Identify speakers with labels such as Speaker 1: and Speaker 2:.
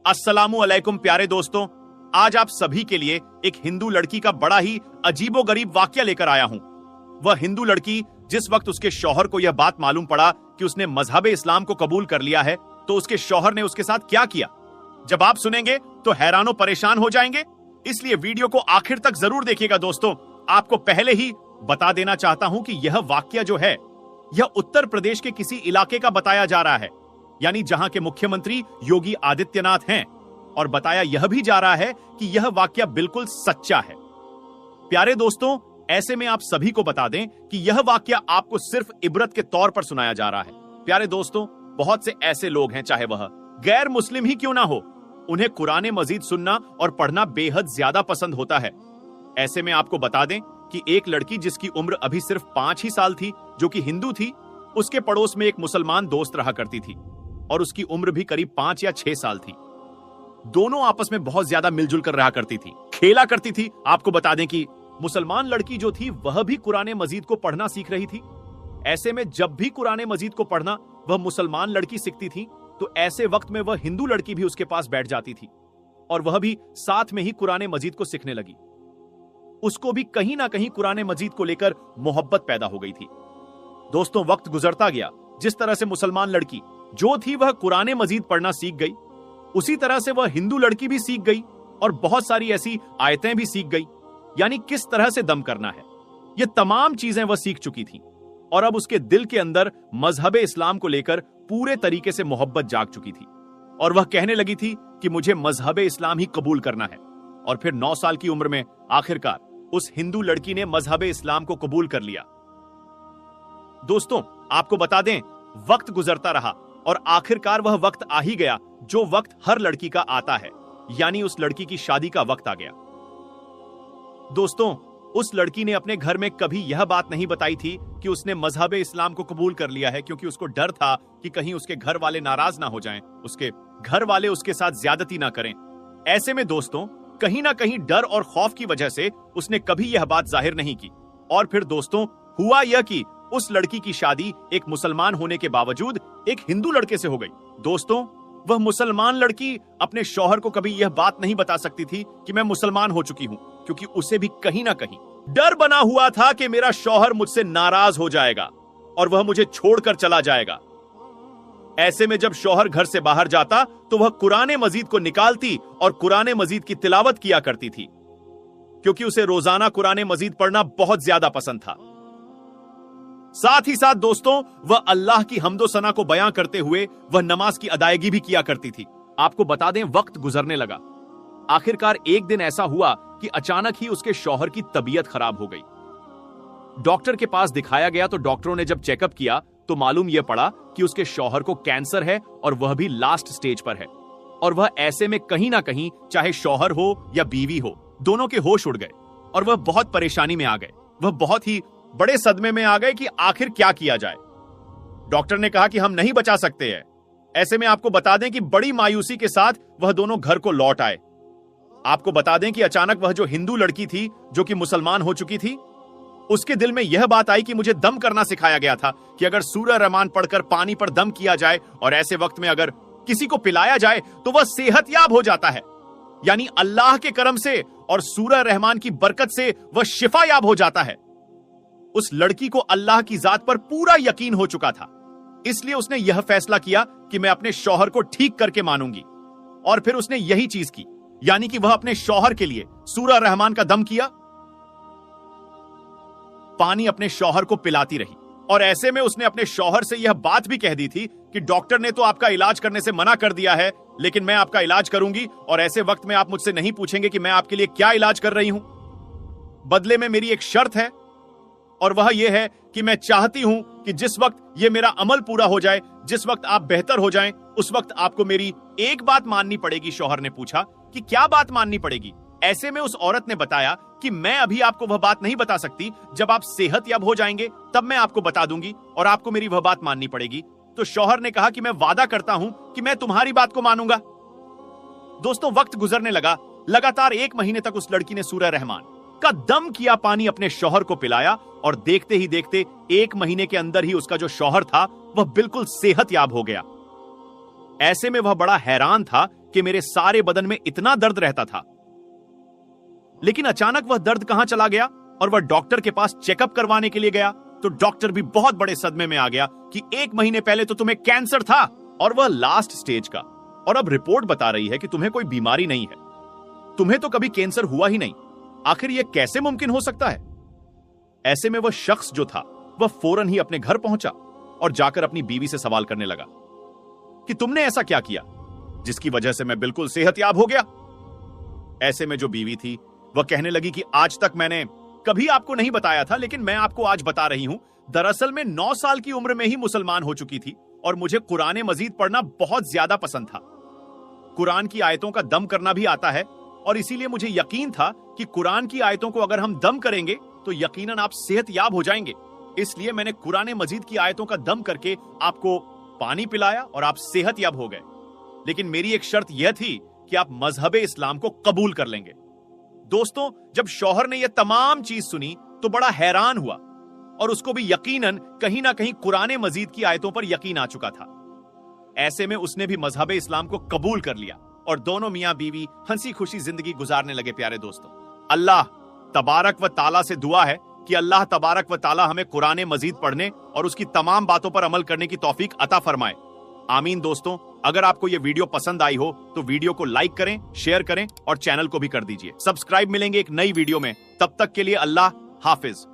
Speaker 1: अस्सलामु अलैकुम प्यारे दोस्तों, आज आप सभी के लिए एक हिंदू लड़की का बड़ा ही अजीबोगरीब वाकया लेकर आया हूं। वह हिंदू लड़की जिस वक्त उसके शौहर को यह बात मालूम पड़ा कि उसने मजहब इस्लाम को कबूल कर लिया है, तो उसके शौहर ने उसके साथ क्या किया, जब आप सुनेंगे तो हैरानो परेशान हो जाएंगे। इसलिए वीडियो को आखिर तक जरूर देखिएगा दोस्तों। आपको पहले ही बता देना चाहता हूं कि यह वाकया जो है, यह उत्तर प्रदेश के किसी इलाके का बताया जा रहा है, यानी जहां के मुख्यमंत्री योगी आदित्यनाथ हैं, और बताया यह भी जा रहा है कि यह वाकया बिल्कुल सच्चा है। प्यारे दोस्तों, ऐसे में आप सभी को बता दें कि यह वाकया आपको सिर्फ इबरत के तौर पर सुनाया जा रहा है। प्यारे दोस्तों, बहुत से ऐसे लोग हैं, चाहे वह गैर मुस्लिम ही क्यों ना हो, उन्हें कुरान मजीद सुनना और पढ़ना बेहद ज्यादा पसंद होता है। ऐसे में आपको बता दें कि एक लड़की जिसकी उम्र अभी सिर्फ 5 ही साल थी, जो कि हिंदू थी, उसके पड़ोस में एक मुसलमान दोस्त रहा करती थी और उसकी उम्र भी करीब 5 या 6 साल थी। दोनों आपस में बहुत ज्यादा मिलजुल कर रहा करती थी, खेला करती थी। आपको बता दें कि मुसलमान लड़की जो थी वह भी कुरान मजीद को पढ़ना सीख रही थी। ऐसे में जब भी कुरान मजीद को पढ़ना वह मुसलमान लड़की सीखती थी, तो ऐसे वक्त में वह हिंदू लड़की भी उसके पास बैठ जाती थी और वह भी साथ में ही कुरान मजीद को सीखने लगी। उसको भी कहीं ना कहीं कुरान मजीद को लेकर मोहब्बत पैदा हो गई थी। दोस्तों, वक्त गुजरता गया, जिस तरह से मुसलमान लड़की जो थी वह कुरान मजीद पढ़ना सीख गई, उसी तरह से वह हिंदू लड़की भी सीख गई और बहुत सारी ऐसी आयतें भी सीख गई, यानी किस तरह से दम करना है, ये तमाम चीजें वह सीख चुकी थी। और अब उसके दिल के अंदर मजहब इस्लाम को लेकर पूरे तरीके से मोहब्बत जाग चुकी थी और वह कहने लगी थी कि मुझे मजहब इस्लाम ही कबूल करना है। और फिर 9 साल की उम्र में आखिरकार उस हिंदू लड़की ने मजहब इस्लाम को कबूल कर लिया। दोस्तों, आपको बता दें, वक्त गुजरता रहा और आखिरकार वह वक्त आ ही गया जो वक्त हर लड़की का आता है, यानी उस लड़की की शादी का वक्त आ गया। दोस्तों, उस लड़की ने अपने घर में कभी यह बात नहीं बताई थी कि उसने मजहब इस्लाम को कबूल कर लिया है, क्योंकि उसको डर था कि कहीं उसके घर वाले नाराज ना हो जाएं, उसके घर वाले उसके साथ ज्यादती ना करें। ऐसे में दोस्तों, कहीं ना कहीं डर और खौफ की वजह से उसने कभी यह बात जाहिर नहीं की। और फिर दोस्तों, हुआ यह कि उस लड़की की शादी एक मुसलमान होने के बावजूद एक हिंदू लड़के से हो गई। दोस्तों, वह मुसलमान लड़की अपने शौहर को कभी यह बात नहीं बता सकती थी कि मैं मुसलमान हो चुकी हूं, क्योंकि उसे भी कहीं ना कहीं डर बना हुआ था कि मेरा शौहर मुझसे नाराज हो जाएगा और वह मुझे छोड़कर चला जाएगा। ऐसे में जब शौहर घर से बाहर जाता तो वह कुरान मजीद को निकालती और कुरान मजीद की तिलावत किया करती थी, क्योंकि उसे रोजाना कुरान मजीद पढ़ना बहुत ज्यादा पसंद था। साथ ही साथ दोस्तों, वह अल्लाह की हम्दो सना को बयां करते हुए वह नमाज की अदायगी भी किया करती थी। आपको बता दें, वक्त गुजरने लगा। आखिरकार एक दिन ऐसा हुआ कि अचानक ही उसके शौहर की तबीयत खराब हो गई। डॉक्टर के पास दिखाया गया तो डॉक्टरों ने जब चेकअप किया तो मालूम यह पड़ा कि उसके शौहर को कैंसर है और वह भी लास्ट स्टेज पर है। और वह ऐसे में कहीं ना कहीं, चाहे शौहर हो या बीवी हो, दोनों के होश उड़ गए और वह बहुत परेशानी में आ गए। वह बहुत ही बड़े सदमे में आ गए कि आखिर क्या किया जाए। डॉक्टर ने कहा कि हम नहीं बचा सकते हैं। ऐसे में आपको बता दें कि बड़ी मायूसी के साथ वह दोनों घर को लौट आए। आपको बता दें कि अचानक वह जो हिंदू लड़की थी, जो कि मुसलमान हो चुकी थी, उसके दिल में यह बात आई कि मुझे दम करना सिखाया गया था कि अगर सूरह रहमान पढ़कर पानी पर दम किया जाए और ऐसे वक्त में अगर किसी को पिलाया जाए तो वह सेहतयाब हो जाता है, यानी अल्लाह के करम से और सूरह रहमान की बरकत से वह शिफायाब हो जाता है। उस लड़की को अल्लाह की जात पर पूरा यकीन हो चुका था, इसलिए उसने यह फैसला किया कि मैं अपने शौहर को ठीक करके मानूंगी। और फिर उसने यही चीज की, यानी कि वह अपने शौहर के लिए सूरह रहमान का दम किया, पानी अपने शौहर को पिलाती रही। और ऐसे में उसने अपने शौहर से यह बात भी कह दी थी कि डॉक्टर ने तो आपका इलाज करने से मना कर दिया है, लेकिन मैं आपका इलाज करूंगी और ऐसे वक्त में आप मुझसे नहीं पूछेंगे कि मैं आपके लिए क्या इलाज कर रही हूं। बदले में मेरी एक शर्त है और वह यह है कि मैं चाहती हूं कि जिस वक्त यह मेरा अमल पूरा हो जाए, जिस वक्त आप बेहतर हो जाएं, उस वक्त आपको मेरी एक बात माननी पड़ेगी। शौहर ने पूछा कि क्या बात माननी पड़ेगी। ऐसे में उस औरत ने बताया कि मैं अभी आपको वह बात नहीं बता सकती, जब आप सेहतयाब हो जाएंगे तब मैं आपको बता दूंगी और आपको मेरी वह बात माननी पड़ेगी। तो शौहर ने कहा कि मैं वादा करता हूं कि मैं तुम्हारी बात को मानूंगा। दोस्तों, वक्त गुजरने लगा। लगातार 1 महीने तक उस लड़की ने सूरह रहमान का दम किया पानी अपने शौहर को पिलाया और देखते ही देखते 1 महीने के अंदर ही उसका जो शौहर था वह बिल्कुल सेहतयाब हो गया। ऐसे में वह बड़ा हैरान था कि मेरे सारे बदन में इतना दर्द रहता था, लेकिन अचानक वह दर्द कहां चला गया और वह डॉक्टर के पास चेकअप करवाने के लिए गया तो डॉक्टर भी बहुत बड़े सदमे में आ गया कि 1 महीने पहले तो तुम्हें कैंसर था और वह लास्ट स्टेज का, और अब रिपोर्ट बता रही है कि तुम्हें कोई बीमारी नहीं है, तुम्हें तो कभी कैंसर हुआ ही नहीं, आखिर यह कैसे मुमकिन हो सकता है। ऐसे में वह शख्स जो था वह फौरन ही अपने घर पहुंचा और जाकर अपनी बीवी से सवाल करने लगा कि तुमने ऐसा क्या किया जिसकी वजह से मैं बिल्कुल सेहतयाब हो गया। ऐसे में जो बीवी थी वह कहने लगी कि आज तक मैंने कभी आपको नहीं बताया था, लेकिन मैं आपको आज बता रही हूं। दरअसल मैं 9 साल की उम्र में ही मुसलमान हो चुकी थी और मुझे कुरान मजीद पढ़ना बहुत ज्यादा पसंद था। कुरान की आयतों का दम करना भी आता है और इसीलिए मुझे यकीन था कि कुरान की आयतों को अगर हम दम करेंगे तो यकीनन आप सेहतयाब हो जाएंगे। इसलिए मैंने कुरान मजीद की आयतों का दम करके आपको पानी पिलाया और आप सेहतयाब हो गए। लेकिन मेरी एक शर्त यह थी कि आप मजहब इस्लाम को कबूल कर लेंगे। दोस्तों, जब शौहर ने यह तमाम चीज सुनी तो बड़ा हैरान हुआ और उसको भी यकीनन कहीं ना कहीं कुरान मजीद की आयतों पर यकीन आ चुका था। ऐसे में उसने भी मजहब इस्लाम को कबूल कर लिया और दोनों मियां बीवी हंसी खुशी जिंदगी गुजारने लगे। प्यारे दोस्तों, अल्लाह तबारक व ताला से दुआ है कि अल्लाह तबारक व ताला हमें कुरान मजीद पढ़ने और उसकी तमाम बातों पर अमल करने की तौफीक अता फरमाए। आमीन। दोस्तों, अगर आपको यह वीडियो पसंद आई हो तो वीडियो को लाइक करें, शेयर करें और चैनल को भी कर दीजिए सब्सक्राइब। मिलेंगे एक नई वीडियो में, तब तक के लिए अल्लाह हाफिज।